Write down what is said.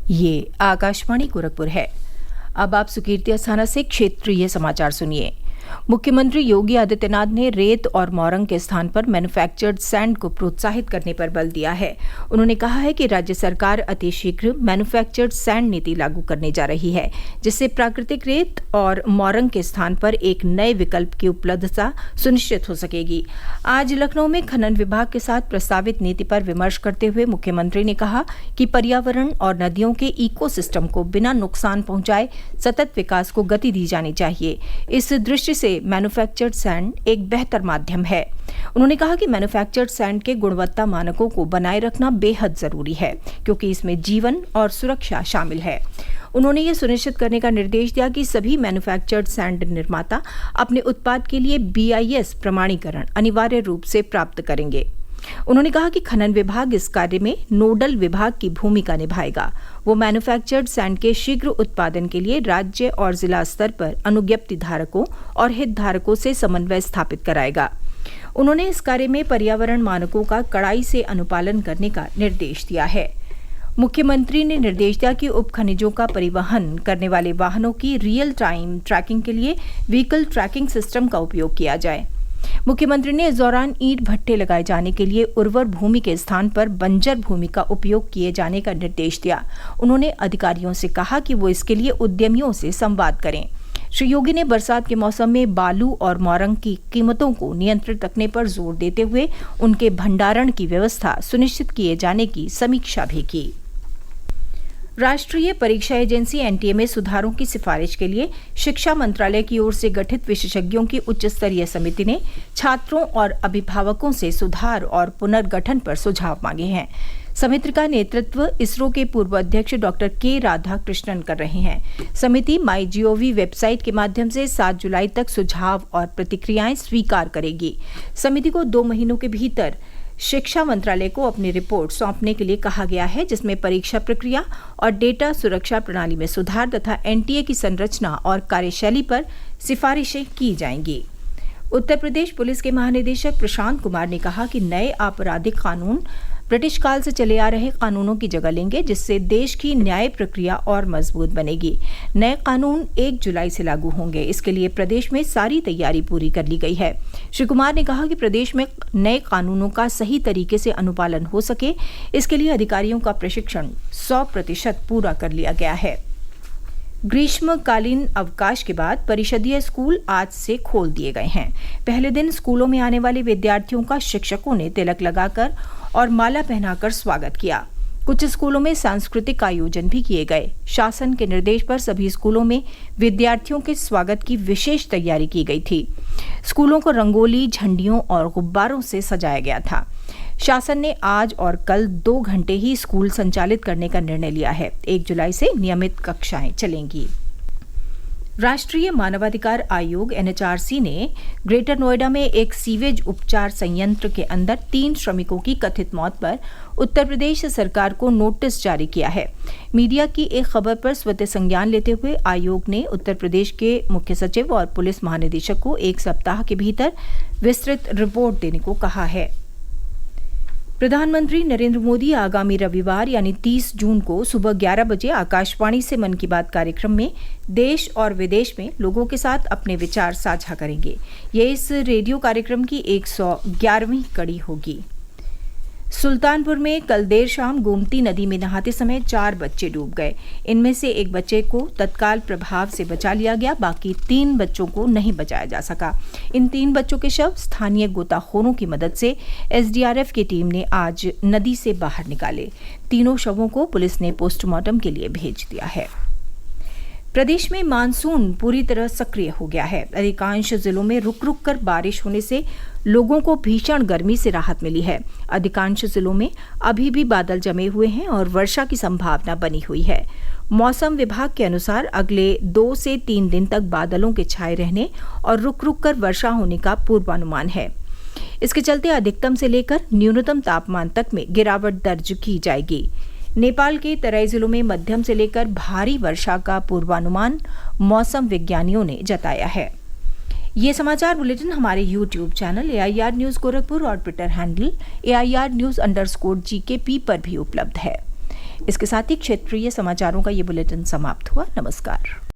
ये आकाशवाणी गोरखपुर है। अब आप सुकीर्ति अस्थाना से क्षेत्रीय समाचार सुनिए। मुख्यमंत्री योगी आदित्यनाथ ने रेत और मोरंग के स्थान पर मैन्युफैक्चर्ड सैंड को प्रोत्साहित करने पर बल दिया है। उन्होंने कहा है कि राज्य सरकार अतिशीघ्र मैन्युफैक्चर्ड सैंड नीति लागू करने जा रही है, जिससे प्राकृतिक रेत और मोरंग के स्थान पर एक नए विकल्प की उपलब्धता सुनिश्चित हो सकेगी। आज लखनऊ में खनन विभाग के साथ प्रस्तावित नीति पर विमर्श करते हुए मुख्यमंत्री ने कहा कि पर्यावरण और नदियों के इकोसिस्टम को बिना नुकसान पहुंचाए सतत विकास को गति दी जानी चाहिए। इस दृष्टि से मैन्युफैक्चर्ड सैंड एक बेहतर माध्यम है। उन्होंने कहा कि मैन्युफैक्चर्ड सैंड के गुणवत्ता मानकों को बनाए रखना बेहद जरूरी है, क्योंकि इसमें जीवन और सुरक्षा शामिल है। उन्होंने ये सुनिश्चित करने का निर्देश दिया कि सभी मैन्युफैक्चर्ड सैंड निर्माता अपने उत्पाद के लिए BIS प्रमाणीकरण अनिवार्य रूप से प्राप्त करेंगे। उन्होंने कहा कि खनन विभाग इस कार्य में नोडल विभाग की भूमिका निभाएगा। वो मैन्युफैक्चर्ड सैंड के शीघ्र उत्पादन के लिए राज्य और जिला स्तर पर अनुज्ञप्ति धारकों और हितधारकों से समन्वय स्थापित कराएगा। उन्होंने इस कार्य में पर्यावरण मानकों का कड़ाई से अनुपालन करने का निर्देश दिया है। मुख्यमंत्री ने निर्देश दिया कि उप खनिजों का परिवहन करने वाले वाहनों की रियल टाइम ट्रैकिंग के लिए व्हीकल ट्रैकिंग सिस्टम का उपयोग किया जाए। मुख्यमंत्री ने इस दौरान ईंट भट्ठे लगाए जाने के लिए उर्वर भूमि के स्थान पर बंजर भूमि का उपयोग किए जाने का निर्देश दिया। उन्होंने अधिकारियों से कहा कि वो इसके लिए उद्यमियों से संवाद करें। श्री योगी ने बरसात के मौसम में बालू और मोरंग की कीमतों को नियंत्रित रखने पर जोर देते हुए उनके भंडारण की व्यवस्था सुनिश्चित किए जाने की समीक्षा भी की। राष्ट्रीय परीक्षा एजेंसी NTA में सुधारों की सिफारिश के लिए शिक्षा मंत्रालय की ओर से गठित विशेषज्ञों की उच्च स्तरीय समिति ने छात्रों और अभिभावकों से सुधार और पुनर्गठन पर सुझाव मांगे हैं। समिति का नेतृत्व इसरो के पूर्व अध्यक्ष डॉक्टर के राधाकृष्णन कर रहे हैं। समिति MyGov वेबसाइट के माध्यम से 7 जुलाई तक सुझाव और प्रतिक्रियाएं स्वीकार करेगी। समिति को 2 महीनों के भीतर शिक्षा मंत्रालय को अपनी रिपोर्ट सौंपने के लिए कहा गया है, जिसमें परीक्षा प्रक्रिया और डेटा सुरक्षा प्रणाली में सुधार तथा NTA की संरचना और कार्यशैली पर सिफारिशें की जाएंगी। उत्तर प्रदेश पुलिस के महानिदेशक प्रशांत कुमार ने कहा कि नए आपराधिक कानून ब्रिटिश काल से चले आ रहे कानूनों की जगह लेंगे, जिससे देश की न्याय प्रक्रिया और मजबूत बनेगी। नए कानून 1 जुलाई से लागू होंगे। इसके लिए प्रदेश में सारी तैयारी पूरी कर ली गई है। श्री कुमार ने कहा कि प्रदेश में नए कानूनों का सही तरीके से अनुपालन हो सके, इसके लिए अधिकारियों का प्रशिक्षण 100% पूरा कर लिया गया है। ग्रीष्मकालीन अवकाश के बाद परिषदीय स्कूल आज से खोल दिए गए हैं। पहले दिन स्कूलों में आने वाले विद्यार्थियों का शिक्षकों ने तिलक लगाकर और माला पहनाकर स्वागत किया। कुछ स्कूलों में सांस्कृतिक आयोजन भी किए गए। शासन के निर्देश पर सभी स्कूलों में विद्यार्थियों के स्वागत की विशेष तैयारी की गई थी। स्कूलों को रंगोली, झंडियों और गुब्बारों से सजाया गया था। शासन ने आज और कल 2 घंटे ही स्कूल संचालित करने का निर्णय लिया है। 1 जुलाई से नियमित कक्षाएं चलेंगी। राष्ट्रीय मानवाधिकार आयोग NHRC ने ग्रेटर नोएडा में एक सीवेज उपचार संयंत्र के अंदर 3 श्रमिकों की कथित मौत पर उत्तर प्रदेश सरकार को नोटिस जारी किया है। मीडिया की एक खबर पर स्वतः संज्ञान लेते हुए आयोग ने उत्तर प्रदेश के मुख्य सचिव और पुलिस महानिदेशक को 1 सप्ताह के भीतर विस्तृत रिपोर्ट देने को कहा है। प्रधानमंत्री नरेंद्र मोदी आगामी रविवार यानी 30 जून को सुबह 11 बजे आकाशवाणी से मन की बात कार्यक्रम में देश और विदेश में लोगों के साथ अपने विचार साझा करेंगे। ये इस रेडियो कार्यक्रम की 111वीं कड़ी होगी। सुल्तानपुर में कल देर शाम गोमती नदी में नहाते समय 4 बच्चे डूब गए। इनमें से एक बच्चे को तत्काल प्रभाव से बचा लिया गया, बाकी 3 बच्चों को नहीं बचाया जा सका। इन 3 बच्चों के शव स्थानीय गोताखोरों की मदद से SDRF की टीम ने आज नदी से बाहर निकाले। तीनों शवों को पुलिस ने पोस्टमार्टम के लिए भेज दिया है। प्रदेश में मानसून पूरी तरह सक्रिय हो गया है। अधिकांश जिलों में रुक रुक कर बारिश होने से लोगों को भीषण गर्मी से राहत मिली है। अधिकांश जिलों में अभी भी बादल जमे हुए हैं और वर्षा की संभावना बनी हुई है। मौसम विभाग के अनुसार अगले 2 से 3 दिन तक बादलों के छाए रहने और रुक रुक कर वर्षा होने का पूर्वानुमान है। इसके चलते अधिकतम से लेकर न्यूनतम तापमान तक में गिरावट दर्ज की जाएगी। नेपाल के तराई जिलों में मध्यम से लेकर भारी वर्षा का पूर्वानुमान मौसम विज्ञानियों ने जताया है। ये समाचार बुलेटिन हमारे YouTube channel AIR news Gorakhpur और ट्विटर हैंडल AIR न्यूज़_GKP पर भी उपलब्ध है। इसके साथ ही क्षेत्रीय समाचारों का ये बुलेटिन समाप्त हुआ। नमस्कार।